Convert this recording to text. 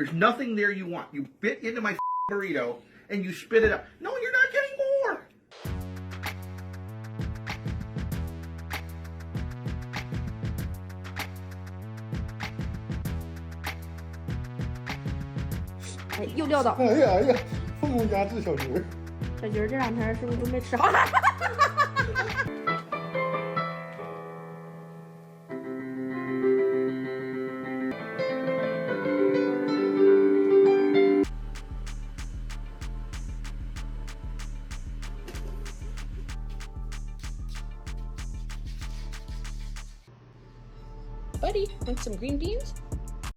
There's nothing there you want. You bit into my burrito and you spit it out. No, you're not getting more.哎，又撂倒。哎呀哎呀，凤凰家治小菊儿。小菊儿这两天是不是都没吃好呢？Buddy, want some green beans?